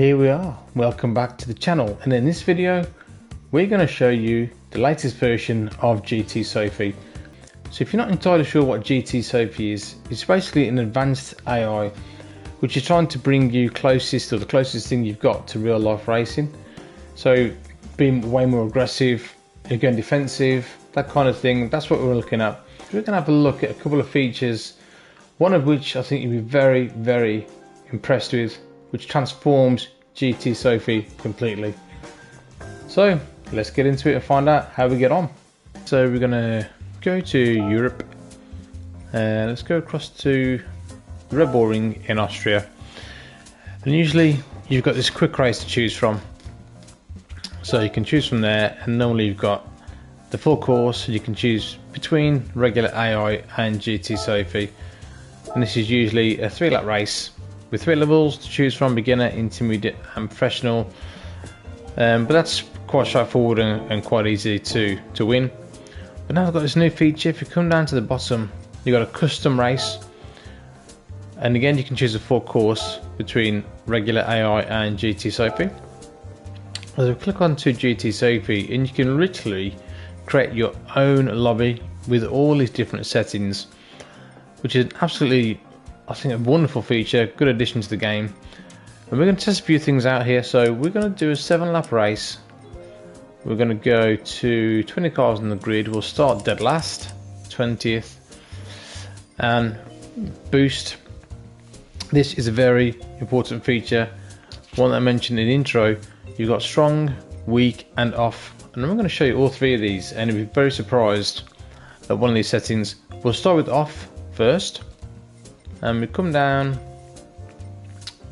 Here we are, welcome back to the channel, and in this video we're going to show you the latest version of GT Sophy. So if you're not entirely sure what GT Sophy is, it's basically an advanced AI which is trying to bring you closest, or the closest thing you've got to real life racing. So being way more aggressive, again defensive, that kind of thing, that's what we're looking at. So we're going to have a look at a couple of features, one of which I think you'll be very impressed with, which transforms GT Sophy completely. So let's get into it and find out how we get on. So we're gonna go to Europe, let's go across to the Red Bull Ring in Austria, and usually you've got this quick race to choose from, so you can choose from there, and normally you've got the full course. You can choose between regular AI and GT Sophy, and this is usually a 3-lap race with 3 levels to choose from: beginner, intermediate and professional. But that's quite straightforward and quite easy to win. But now I've got this new feature. If you come down to the bottom, you've got a custom race, and again you can choose a full course between regular AI and GT Sophy. As we click onto GT Sophy, and you can literally create your own lobby with all these different settings, which is absolutely, I think, a wonderful feature, good addition to the game. And we're going to test a few things out here. So we're going to do a 7-lap race. We're going to go to 20 cars on the grid. We'll start dead last, 20th, and boost. This is a very important feature, one that I mentioned in the intro. You've got strong, weak and off, and I'm going to show you all 3 of these, and you'll be very surprised at one of these settings. We'll start with off first, and we come down,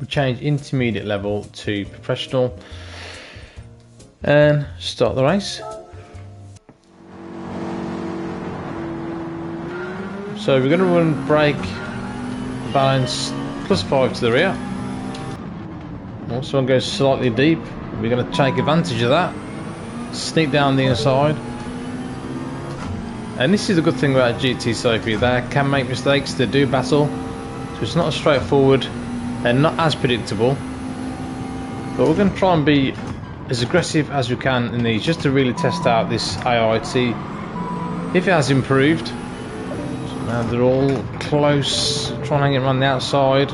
we change intermediate level to professional and start the race. So we're going to run brake, balance, +5 to the rear. Also one goes slightly deep, we're going to take advantage of that, sneak down the inside. And this is a good thing about GT Sophy, they can make mistakes, they do battle, so it's not as straightforward and not as predictable. But we're going to try and be as aggressive as we can in these, just to really test out this AI to see if it has improved. So now they're all close, trying to hang it around the outside,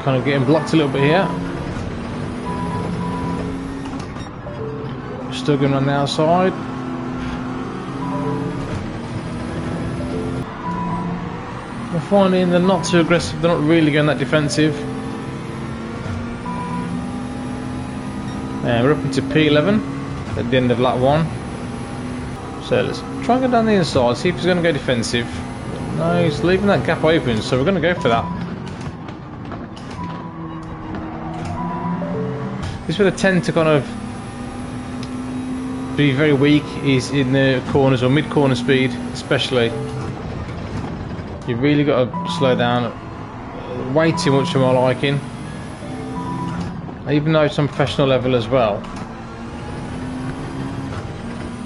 kind of getting blocked a little bit here. Still going around the outside. We're finding they're not too aggressive, they're not really going that defensive. And we're up into P11 at the end of lap 1. So let's try and go down the inside, see if he's going to go defensive. No, he's leaving that gap open, so we're going to go for that. This where they tend to kind of be very weak is in the corners, or mid-corner speed especially. You've really got to slow down way too much for my liking, even though it's on professional level as well.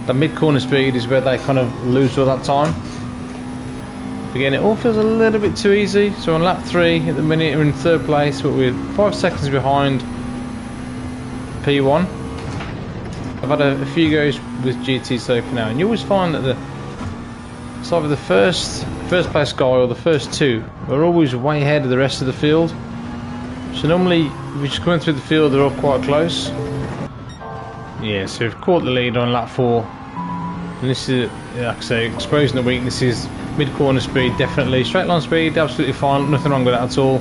The mid-corner speed is where they kind of lose all that time. Again, it all feels a little bit too easy. So on lap 3 at the minute we're in 3rd place, but we're 5 seconds behind P1. I've had a few goes with GT Sophy now, and you always find that it's either the first place guy or the first 2 are always way ahead of the rest of the field. So normally if you're just coming through the field, they're all quite close. Yeah, so we've caught the lead on lap 4, and this is, like I say, exposing the weaknesses. Mid-corner speed, definitely. Straight line speed, absolutely fine, nothing wrong with that at all.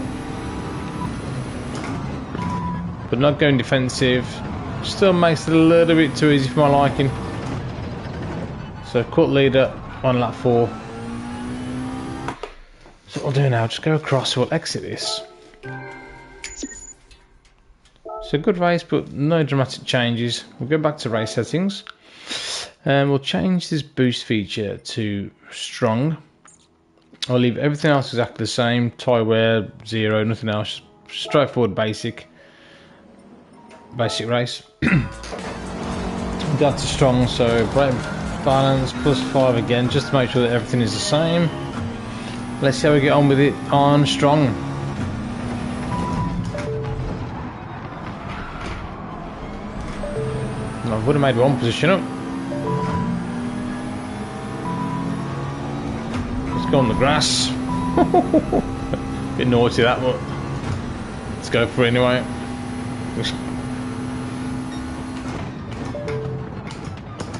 But not going defensive still makes it a little bit too easy for my liking. So caught leader on lap 4. So what we'll do now, just go across, we'll exit this. It's a good race, but no dramatic changes. We'll go back to race settings, and we'll change this boost feature to strong. I'll leave everything else exactly the same, tyre wear 0, nothing else, straightforward basic race. That's a strong, so brake balance +5 again, just to make sure that everything is the same. Let's see how we get on with it on strong. would have made one position up. Let's go on the grass. Bit naughty that, but let's go for it anyway.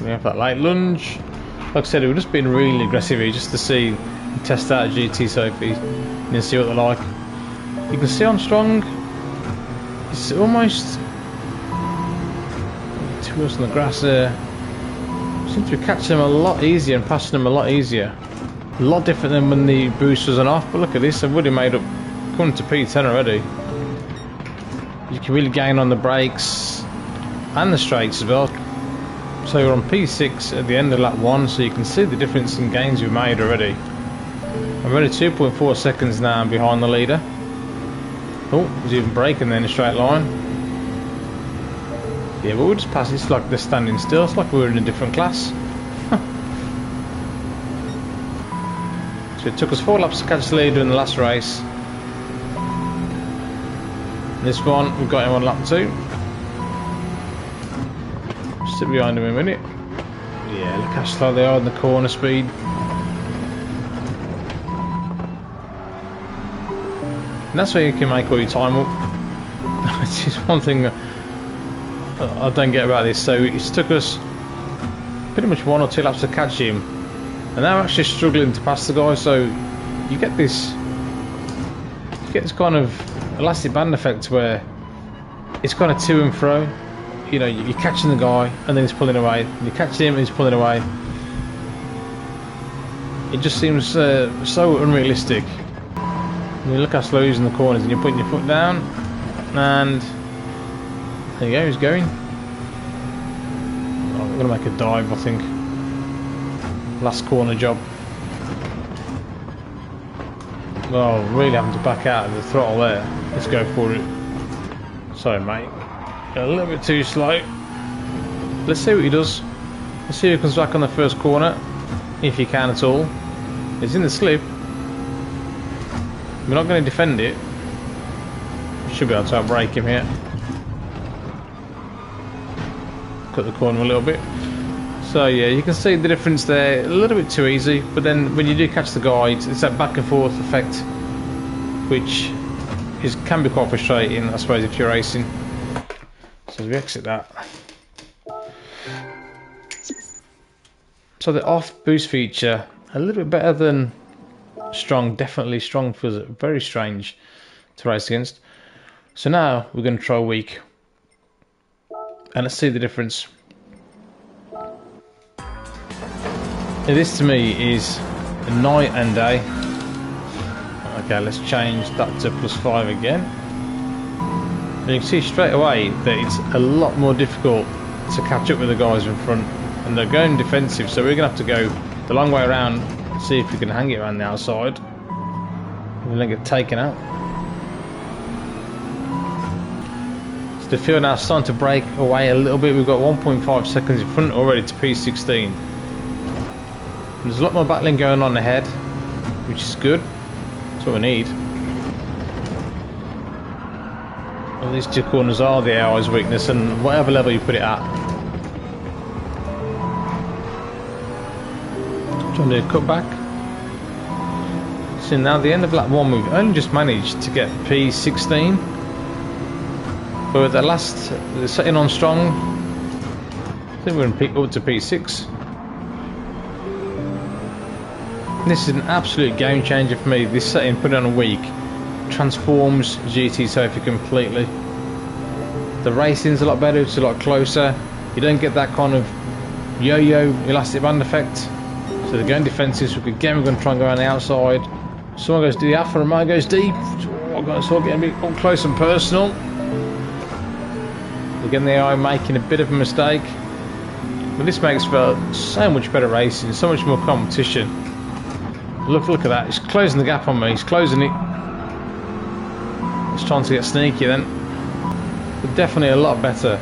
We have that light lunge. Like I said, we've just been really aggressive here just to see and test out GT Sophy and see what they're like. You can see on strong, it's almost too much on the grass there. Seem to be catching them a lot easier and passing them a lot easier. A lot different than when the boost was on off, but look at this, I've already made up coming to P10 already. You can really gain on the brakes and the straights as well. So you're on P6 at the end of lap 1, so you can see the difference in gains we've made already. I'm only 2.4 seconds now behind the leader. Oh, he's even braking then in a straight line. Yeah, but we'll just pass. It's like they're standing still. It's like we're in a different class. So it took us 4 laps to catch the leader in the last race. This one, we've got him on lap 2. Sit behind him a minute. Yeah, look how slow they are in the corner speed. And that's where you can make all your time up. This is one thing I don't get about this. So it's took us pretty much 1 or 2 laps to catch him, and now we're actually struggling to pass the guy. So you get this kind of elastic band effect where it's kind of to and fro. You know, you're catching the guy and then he's pulling away. You're catching him and he's pulling away. It just seems so unrealistic. And you look how slow he's in the corners, and you're putting your foot down, and there you go, he's going. Oh, I'm going to make a dive, I think. Last corner job. Oh, really having to back out of the throttle there. Let's go for it. Sorry, mate. A little bit too slow. Let's see what he does. Let's see if he comes back on the first corner, if he can at all. He's in the slip. We're not going to defend it. Should be able to outbrake him here. Cut the corner a little bit. So yeah, you can see the difference there. A little bit too easy, but then when you do catch the guy, it's that back and forth effect, which can be quite frustrating, I suppose, if you're racing. So as we exit that. So the off boost feature, a little bit better than strong. Definitely strong feels very strange to race against. So now we're going to try weak, and let's see the difference. Now this to me is a night and day. Okay, let's change that to +5 again. And you can see straight away that it's a lot more difficult to catch up with the guys in front, and they're going defensive, so we're going to have to go the long way around and see if we can hang it around the outside and then get taken out. So the field now is starting to break away a little bit. We've got 1.5 seconds in front already to P16. There's a lot more battling going on ahead, which is good. That's what we need. Well, these 2 corners are the AI's weakness, and whatever level you put it at. Trying to do a cutback. So now at the end of lap 1, we've only just managed to get P16. But with the setting on strong, I think we're going to up to P6. This is an absolute game changer for me. This setting, put it on a week, transforms GT Sophy completely. The racing's a lot better, it's a lot closer. You don't get that kind of yo-yo elastic band effect. So they're going defensive, so again we're going to try and go around the outside. Someone goes to the alpha and mine goes deep. So getting a bit up close and personal. Again, the AI making a bit of a mistake. But this makes for so much better racing, so much more competition. Look at that, he's closing the gap on me, he's closing it. He's trying to get sneaky then. But definitely a lot better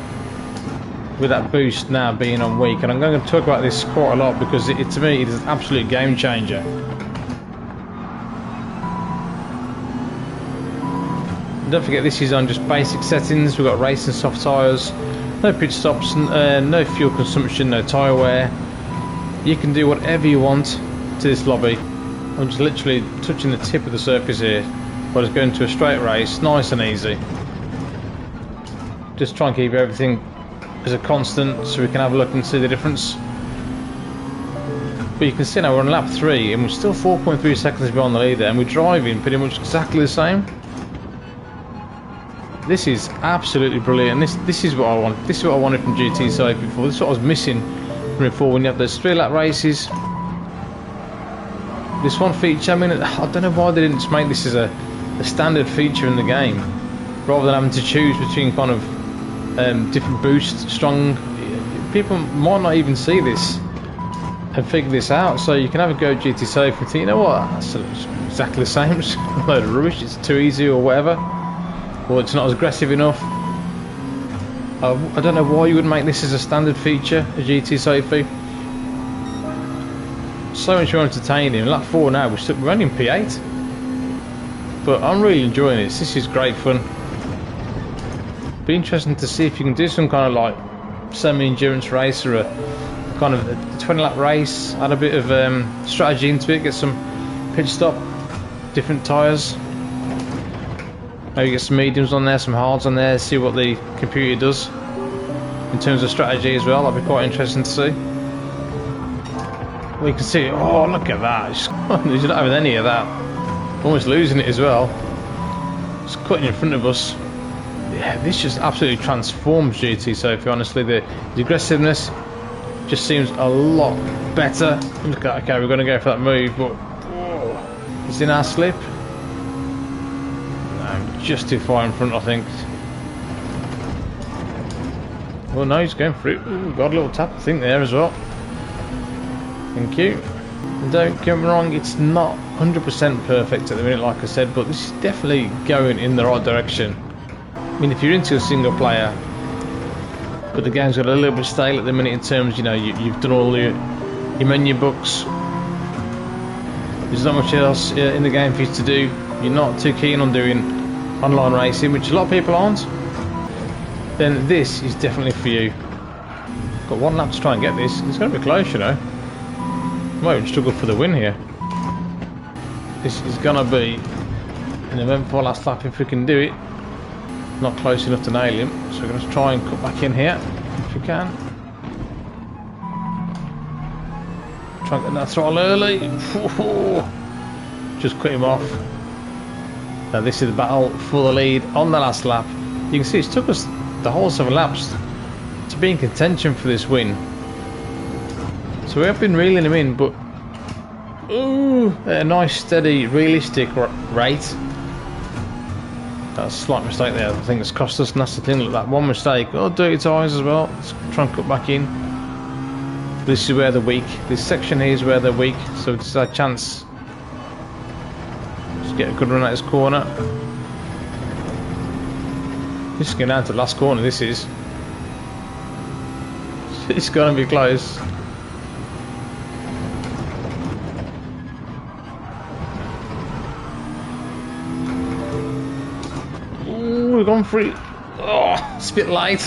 with that boost now being on weak. And I'm going to talk about this quite a lot because to me it is an absolute game changer. And don't forget, this is on just basic settings. We've got racing soft tyres. No pit stops, no fuel consumption, no tyre wear. You can do whatever you want to this lobby. I'm just literally touching the tip of the surface here, but it's going to a straight race, nice and easy. Just try and keep everything as a constant so we can have a look and see the difference. But you can see now we're on lap 3 and we're still 4.3 seconds behind the leader, and we're driving pretty much exactly the same. This is absolutely brilliant. This is what I want. This is what I wanted from GT Sophy before. This is what I was missing from before. When you have those 3-lap races, this one feature. I mean, I don't know why they didn't just make this as a standard feature in the game, rather than having to choose between kind of different boost, strong. People might not even see this and figure this out. So you can have a go at GT Sophy and think, you know what, that's exactly the same. It's a load of rubbish. It's too easy or whatever. Or it's not as aggressive enough. I don't know why you would make this as a standard feature, a GT Sophy. So much more entertaining. Lap 4 now, we're only in P8. But I'm really enjoying this. This is great fun. Be interesting to see if you can do some kind of like semi-endurance race or a kind of a 20-lap race. Add a bit of strategy into it. Get some pit stop, different tyres. Maybe get some mediums on there, some hards on there, see what the computer does in terms of strategy as well. That'd be quite interesting to see. Well, you can see, oh, look at that. He's not having any of that. Almost losing it as well. It's cutting in front of us. Yeah, this just absolutely transforms GT Sophy, honestly. The aggressiveness just seems a lot better. Look at, okay, we're going to go for that move, but whoa, it's in our slip. Just too far in front, I think. Well, no, he's going through. Ooh, got a little tap, I think, there as well. Thank you. And don't get me wrong, it's not 100% perfect at the minute, like I said, but this is definitely going in the right direction. I mean, if you're into a single player, but the game's got a little bit stale at the minute in terms, you know, you've done all your menu books. There's not much else in the game for you to do. You're not too keen on doing online racing, which a lot of people aren't, then this is definitely for you. Got 1 lap to try and get this. It's going to be close, you know. Might even struggle for the win here. This is going to be an eventful last lap if we can do it. Not close enough to nail him, so we're going to try and cut back in here if we can. Try and get that throttle early. Just cut him off. Now this is the battle for the lead on the last lap. You can see it took us the whole 7 laps to be in contention for this win. So we have been reeling him in, but ooh, at a nice, steady, realistic rate. That's a slight mistake there. I think it's cost us, and that's the thing. Look, that one mistake. Oh, dirty tyres as well. Let's try and cut back in. This is where they're weak. This section here is where they're weak. So this is our chance. Get a good run at this corner. This is going down to the last corner. This is. It's going to be close. Ooh, we've gone through. Oh, it's a bit light.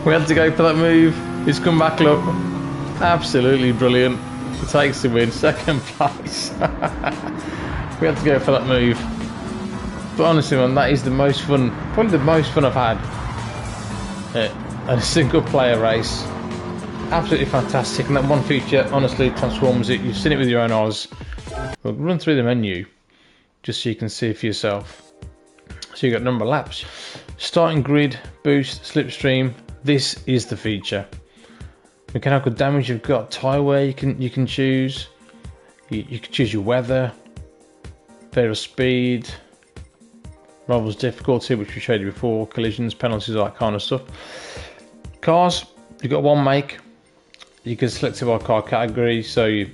We had to go for that move. He's come back. Look, absolutely brilliant. He takes the win, 2nd place. We had to go for that move. But honestly, man, that is the most fun, probably the most fun I've had at a single player race. Absolutely fantastic, and that one feature honestly transforms it. You've seen it with your own eyes. We'll run through the menu just so you can see it for yourself. So you've got number of laps, starting grid, boost, slipstream. This is the feature. Mechanical damage, you've got tyre wear you can choose. You can choose your weather, variable speed, rivals difficulty, which we showed you before, collisions, penalties, all that kind of stuff. Cars, you've got 1 make. You can select it by car category, so you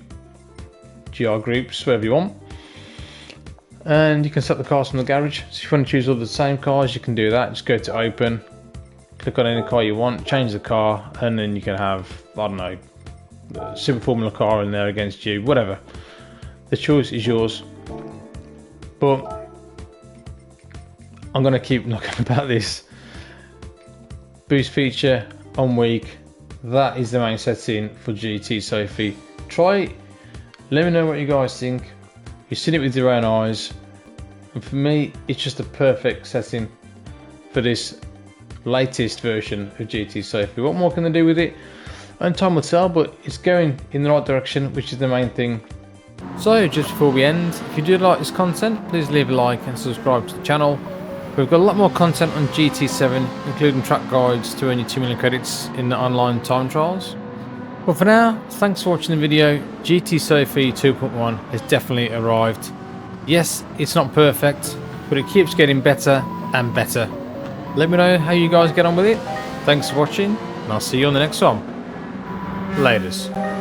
GR groups, wherever you want. And you can set the cars from the garage. So if you want to choose all the same cars, you can do that. Just go to open, click on any car you want, change the car, and then you can have, I don't know, a Super Formula car in there against you, whatever. The choice is yours. But I'm going to keep knocking about this. boost feature on weak. That is the main setting for GT Sophy. Try it, let me know what you guys think. You've seen it with your own eyes, and for me it's just a perfect setting for this latest version of GT Sophy. What more can they do with it? And time will tell, but it's going in the right direction, which is the main thing. So just before we end, if you do like this content, please leave a like and subscribe to the channel. We've got a lot more content on GT7, including track guides to earn you 2 million credits in the online time trials. But for now, thanks for watching the video. GT Sophy 2.1 has definitely arrived. Yes, it's not perfect, but it keeps getting better and better. Let me know how you guys get on with it. Thanks for watching, and I'll see you on the next one. Laters.